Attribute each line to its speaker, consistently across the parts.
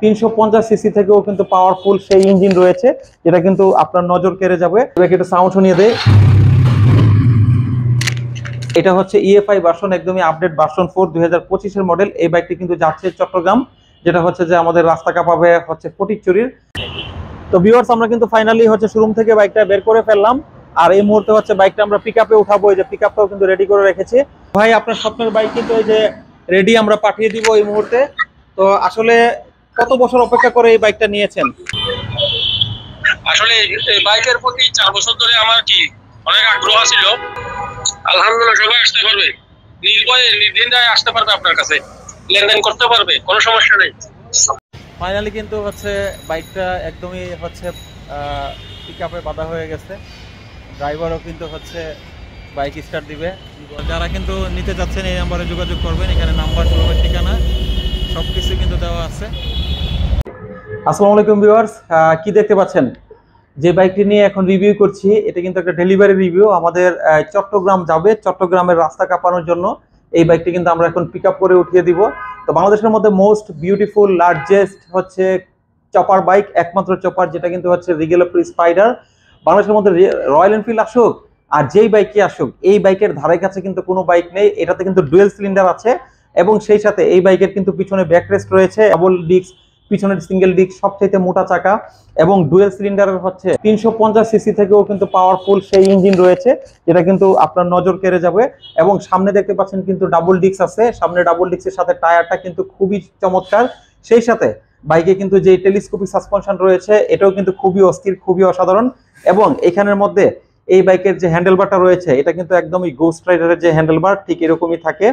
Speaker 1: 350 CC থেকেও কিন্তু powerful সেই ইঞ্জিন রয়েছে, যেটা কিন্তু আপনার নজর কেড়ে যাবে। এটাকে একটু সাউন্ড শুনিয়ে দেয়। এটা হচ্ছে ইএফআই ভার্সন, একদমই আপডেট ভার্সন 4 2025 মডেল। এই বাইকটি কিন্তু যাচ্ছে চট্টগ্রাম, যেটা হচ্ছে যে আমাদের রাস্তা কাঁপাবে হচ্ছে ফটিকছড়ির। তো ভিউয়ার্স, আমরা কিন্তু ফাইনালি হচ্ছে শোরুম থেকে বাইকটা বের করে ফেললাম, আর এই মুহূর্তে হচ্ছে বাইকটা আমরা পিকআপে উঠাবো। এই যে পিকআপটাও কিন্তু রেডি করে রেখেছি। ভাই, আপনার স্বপ্নের বাইক কিন্তু এই যে রেডি, আমরা পাঠিয়ে দিব এই মুহূর্তে। তো আসলে কত বছর অপেক্ষা করে এই বাইকটা নিয়েছেন?
Speaker 2: আসলে বাইকের প্রতি 4 বছর ধরে আমার অনেক আগ্রহ ছিল। আলহামদুলিল্লাহ সবাই আসতে পারবে, নির্ভয়ে নির্দ্বিধায় আসতে পারবে, আপনার কাছে লেনদেন করতে পারবে, কোনো সমস্যা নেই।
Speaker 1: ফাইনালি কিন্তু হচ্ছে বাইকটা একদমই হচ্ছে পিকআপে বাঁধা হয়ে গেছে। ড্রাইভারও কিন্তু হচ্ছে বাইক স্টার্ট দিবে। যারা কিন্তু নিতে যাচ্ছেন এই নাম্বারে যোগাযোগ করবেন, এখানে নাম্বার, শোরুমের ঠিকানা সবকিছু কিন্তু দেওয়া আছে। আসসালামু আলাইকুম ভিউয়ার্স, কি দেখতে পাচ্ছেন যে বাইকটি নিয়ে এখন রিভিউ করছি, এটা কিন্তু একটা ডেলিভারি রিভিউ। আমাদের চট্টগ্রাম যাবে, চট্টগ্রামের রাস্তা কাঁপানোর জন্য এই বাইকটি কিন্তু আমরা এখন পিক আপ করে উঠিয়ে দিব। তো বাংলাদেশের মধ্যে মোস্ট বিউটিফুল লার্জেস্ট হচ্ছে চপার বাইক, একমাত্র চপার, যেটা কিন্তু হচ্ছে রিগেলো স্পাইডার। বাংলাদেশের মধ্যে রয়্যাল এনফিল্ড আসুক আর যেই বাইকই আসুক, এই বাইকের ধারে কাছে কিন্তু কোনো বাইক নেই। এটাতে কিন্তু ডুয়েল সিলিন্ডার আছে, এবং সেই সাথে এই বাইকের কিন্তু পিছনে ব্যাকরেস্ট রয়েছে, ডাবল ডিস্ক, পিছনের সিঙ্গেল ডিস্ক, সবচেয়ে মোটা চাকা, এবং ডুয়েল সিলিন্ডারের হচ্ছে 350 সিসি থেকেও কিন্তু পাওয়ারফুল সেই ইঞ্জিন রয়েছে, যেটা কিন্তু আপনার নজর কেড়ে যাবে। এবং সামনে দেখতে পাচ্ছেন কিন্তু ডাবল ডিস্ক আছে, সামনে ডাবল ডিস্কের সাথে টায়ারটা কিন্তু খুবই চমৎকার। সেই সাথে বাইকে কিন্তু যে টেলিস্কোপিক সাসপেনশন রয়েছে, এটাও কিন্তু খুবই অস্থির, খুবই অসাধারণ। এবং এখানের মধ্যে এই বাইকের যে হ্যান্ডেলবারটা রয়েছে, এটা কিন্তু একদমই গোস্ট রাইডারের যে হ্যান্ডেলবার ঠিক এরকমই থাকে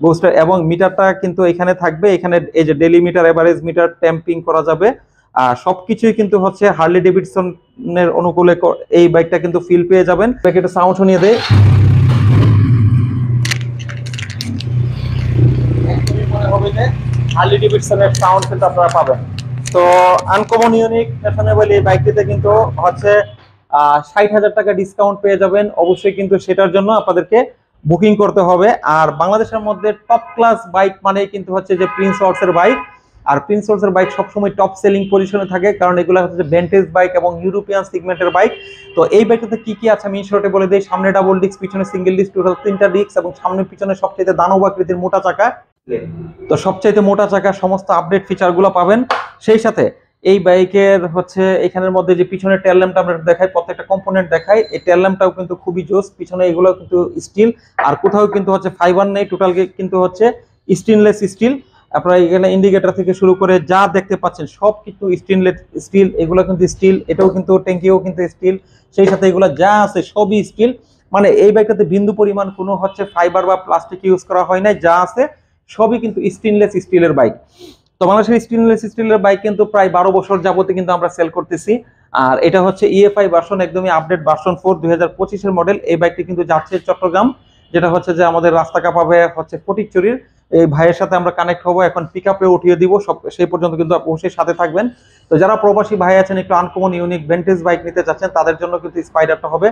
Speaker 1: গোস্টার। এবং মিটারটা কিন্তু এখানে থাকবে, এখানে এই যে daily meter, average meter, tamping করা যাবে। আর সবকিছুই কিন্তু হচ্ছে হার্লি ডেভিডসনের অনুকূলে এই বাইকটা কিন্তু ফিল পেয়ে যাবেন। একটু সাউন্ড শুনিয়ে দেয়। হার্লি ডেভিডসনের সাউন্ড কিন্তু আপনারা পাবেন। তো আনকমন ইউনিক ফ্যাশনেবল এই বাইকটিতে কিন্তু হচ্ছে 60,000 টাকা ডিসকাউন্ট পেয়ে যাবেন। অবশ্যই কিন্তু সেটার জন্য আপনাদেরকে বুকিং করতে হবে। আর বাংলাদেশের মধ্যে টপ ক্লাস বাইক মানে কিন্তু হচ্ছে যে প্রিন্স হর্সের বাইক। আর প্রিন্স হর্সের বাইক সবসময় টপ সেলিং পজিশনে থাকে, কারণ এগুলো হচ্ছে ভেন্টেজ বাইক এবং ইউরোপিয়ান সেগমেন্টের বাইক। তো এই বাইকটাতে কি কি আছে আমি শর্টে বলে দিই। সামনে ডাবল ডিস্ক, পিছনে সিঙ্গেল ডিস্ক, টোটাল 3টা ডিস্ক, এবং সামনে পিছনে সবচেয়ে দানব আকৃতির মোটা চাকা। তো সবচাইতে মোটা চাকা, সমস্ত আপডেট ফিচার গুলো পাবেন। সেই সাথে এই বাইকের হচ্ছে এখানের মধ্যে যে পিছনে টেল ল্যাম্পটা আমরা দেখাই, প্রত্যেকটা কম্পোনেন্ট দেখাই। এই টেল ল্যাম্পটাও কিন্তু খুবই জোস, পিছনে এগুলো কিন্তু স্টিল, আর কোথাও কিন্তু হচ্ছে ফাইবার নেই, টোটাল কিন্তু হচ্ছে স্টেনলেস স্টিল। আপনারা এখানে ইন্ডিকেটর থেকে শুরু করে যা দেখতে পাচ্ছেন সব কিন্তু স্টেনলেস স্টিল, এগুলো কিন্তু স্টিল। এটাও কিন্তু ট্যাঙ্কিও কিন্তু স্টিল। সেই সাথে এগুলো যা আছে সবই স্টিল। মানে এই বাইকটাতে বিন্দু পরিমাণ কোনো হচ্ছে ফাইবার বা প্লাস্টিক ইউজ করা হয় নাই, যা আছে সবই কিন্তু স্টেনলেস স্টিলের বাইক। তো বাংলাদেশের স্টেনলেস স্টিলের বাইক কিন্তু প্রায় 12 বছর যাবতে কিন্তু আমরা সেল করতেছি। আর এটা হচ্ছে ইএফআই ভার্সন, একদমই আপডেট ভার্সন 4 2025 মডেল। এই বাইকটি কিন্তু যাচ্ছে চট্টগ্রাম, যেটা হচ্ছে যে আমাদের রাস্তা কাঁপাবে হচ্ছে ফটিকছড়ির। এই ভাইয়ের সাথে আমরা কানেক্ট হবো, এখন পিকআপে উঠিয়ে দিব। সব সেই পর্যন্ত কিন্তু অবশ্যই সাথে থাকবেন। তো যারা প্রবাসী ভাই আছেন, একটু আনকমন ইউনিক ভেন্টেজ বাইক নিতে চাচ্ছেন, তাদের জন্য কিন্তু স্পাইডারটা হবে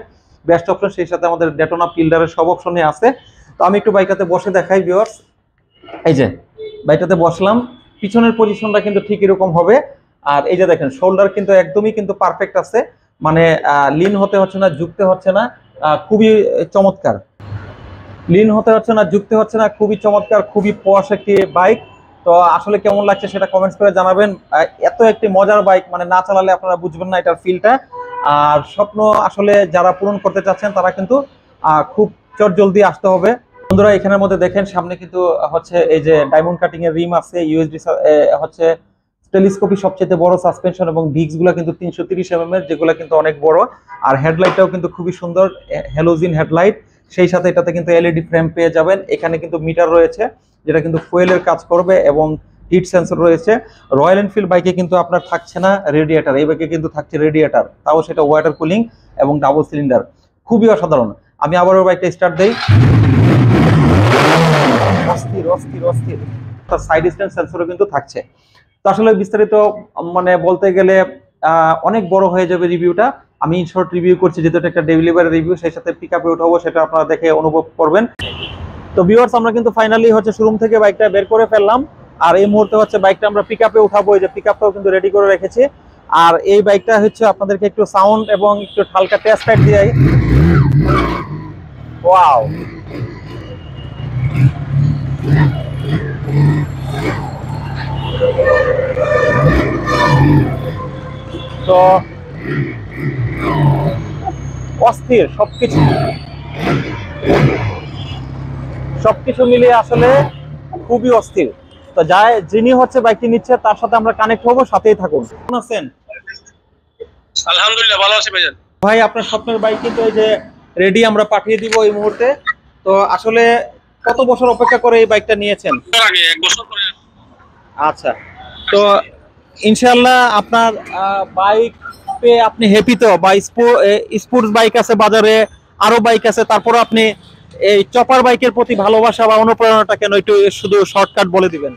Speaker 1: বেস্ট অপশন। সেই সাথে আমাদের ডেটোনা ফিল্ডারের সব অপশনই আছে। তো আমি একটু বাইকটাতে বসে দেখাই ভিউয়ার্স। এই যে বাইকটাতে বসলাম, পিছনের পজিশনটা কিন্তু ঠিক এরকম হবে। আর এই যে দেখেন শোল্ডার কিন্তু একদমই কিন্তু পারফেক্ট আছে, মানে লিন হতে হচ্ছে না, ঝুঁকতে হচ্ছে না, খুবই চমৎকার। লিন হতে হচ্ছে না, ঝুঁকতে হচ্ছে না, খুবই চমৎকার, খুবই পশ একটি বাইক। তো আসলে কেমন লাগছে সেটা কমেন্টস করে জানাবেন। এত একটি মজার বাইক মানে না চালালে আপনারা বুঝবেন না এটার ফিলটা। আর স্বপ্ন আসলে যারা পূরণ করতে চাচ্ছেন তারা কিন্তু খুব চটজলদি আসতে হবে। বন্ধুরা, এখানের মধ্যে দেখেন সামনে কিন্তু হচ্ছে এই যে ডায়মন্ড কাটিং এর রিম আছে, ইউএসডি হচ্ছে টেলিস্কোপিক সবচেয়ে বড় সাসপেনশন, এবং ডিস্ক গুলা কিন্তু 330 mm এর, যেগুলো কিন্তু অনেক বড়। আর হেডলাইটটাও কিন্তু খুবই সুন্দর, হ্যালোজিন হেডলাইট। সেই সাথে এটাতে কিন্তু এলইডি ফ্রেম পেয়ে যাবেন। এখানে কিন্তু মিটার রয়েছে, যেটা কিন্তু ফুয়েলের কাজ করবে, এবং হিট সেন্সর রয়েছে। রয়্যাল এনফিল্ড বাইকে কিন্তু আপনার থাকছে না রেডিয়েটার, এই বাইকে কিন্তু থাকছে রেডিয়েটার, তাও সেটা ওয়াটার কুলিং এবং ডাবল সিলিন্ডার, খুবই অসাধারণ। আমি আবারও বাইকটা স্টার্ট দেই। অস্থির অস্থির অস্থির। তার সাইড স্ট্যান্ড সেন্সরও কিন্তু থাকছে। তো আসলে বিস্তারিত মানে বলতে গেলে অনেক বড় হয়ে যাবে রিভিউটা। আমি শর্ট রিভিউ করছি, যেহেতু এটা একটা ডেলিভারি রিভিউ, সেই সাথে পিকআপে উঠাবো, সেটা আপনারা দেখে অনুভব করবেন। তো ভিউয়ার্স, আমরা কিন্তু ফাইনালি হচ্ছে শোরুম থেকে বাইকটা বের করে ফেললাম, আর এই মুহূর্তে হচ্ছে বাইকটা আমরা পিকআপে উঠাবো, এই যে পিকআপটাও কিন্তু রেডি করে রেখেছি। আর এই বাইকটা হচ্ছে আপনাদেরকে একটু সাউন্ড এবং একটু হালকা টেস্ট রাইড দিই। ওয়াও, তো অস্থির সবকিছু মিলিয়ে আসলে খুবই অস্থির। তো যিনি হচ্ছে বাইকটি নিচ্ছে তার সাথে আমরা কানেক্ট হবো, সাথেই থাকুন। কেমন আছেন?
Speaker 2: আলহামদুলিল্লাহ ভালো আছি ভাইজান।
Speaker 1: ভাই আপনার স্বপ্নের বাইক কিন্তু এই যে রেডি, আমরা পাঠিয়ে দিব এই মুহূর্তে। তো আসলে কত বছর অপেক্ষা করে এই বাইকটা নিয়েছেন?
Speaker 2: আগে 1 বছর পরে।
Speaker 1: আচ্ছা, তো ইনশাআল্লাহ আপনার বাইক পেয়ে আপনি হ্যাপি তো? বা স্পোর্টস বাইক আছে বাজারে, আরো বাইক আছে, তারপরে আপনি এই চপার বাইকের প্রতি ভালোবাসা বা অনুপ্রেরণাটা কেন, একটু শুধু শর্টকাট বলে দিবেন।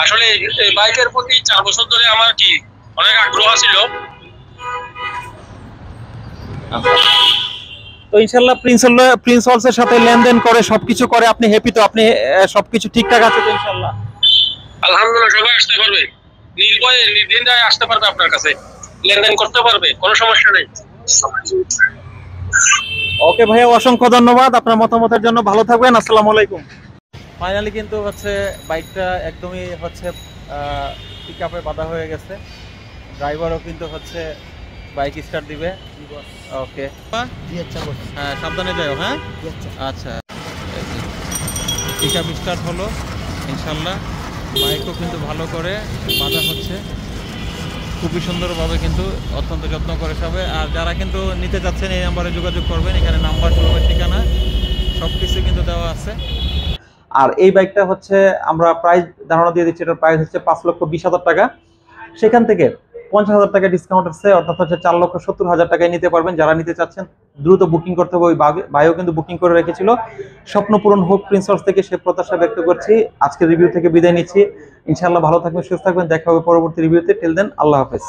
Speaker 2: আসলে এই বাইকের প্রতি 4 বছর ধরে আমার কি অনেক আগ্রহ ছিল।
Speaker 1: তো ইনশাআল্লাহ প্রিন্স হলসের সাথে লেনদেন করে সবকিছু করে আপনি হ্যাপি তো? আপনি সবকিছু ঠিকঠাক আছে তো ইনশাআল্লাহ?
Speaker 2: আলহামদুলিল্লাহ সবাই আসতে পারবে, নির্ভয়ে নির্দ্বিধায় আসতে পারবে, আপনার কাছে লেনদেন করতে পারবে, কোনো সমস্যা নেই।
Speaker 1: ওকে ভাইয়া, অসংখ্য ধন্যবাদ আপনার মতামতের জন্য। ভালো থাকবেন, আসসালামু আলাইকুম। ফাইনালি কিন্তু হচ্ছে বাইকটা একদমই হচ্ছে পিকআপে বাঁধা হয়ে গেছে। ড্রাইভারও কিন্তু হচ্ছে বাইক স্টার্ট দিবে। ওকে, হ্যাঁ সাবধানে যাও। হ্যাঁ আচ্ছা, পিকআপ স্টার্ট হলো ইনশাল্লাহ। বাইকও কিন্তু ভালো করে বাঁধা হচ্ছে, খুবই সুন্দরভাবে কিন্তু, অত্যন্ত যত্ন করে সবে। আর যারা কিন্তু নিতে চাচ্ছেন এই নাম্বারে যোগাযোগ করবেন, এখানে নাম্বার, শোরুমের ঠিকানা সব কিছু কিন্তু দেওয়া আছে। আর এই বাইকটা হচ্ছে আমরা প্রাইস ধারণা দিয়ে দিচ্ছি, এটার প্রাইস হচ্ছে 5,20,000 টাকা। সেখান থেকে 50,000 টাকা ডিসকাউন্ট আছে, অর্থাৎ হচ্ছে 4,70,000 টাকায় নিতে পারবেন। যারা নিতে চাচ্ছেন দ্রুত বুকিং করতে হবে। ওই ভাইও কিন্তু বুকিং করে রেখেছিল। স্বপ্ন পূরণ হোক প্রিন্স হলস থেকে, সে প্রত্যাশা ব্যক্ত করছি। আজকের রিভিউ থেকে বিদায় নিচ্ছি। ইনশাআল্লাহ ভালো থাকবেন, সুস্থ থাকবেন, দেখা হবে পরবর্তী রিভিউতে। টিল দেন, আল্লাহ হাফেজ।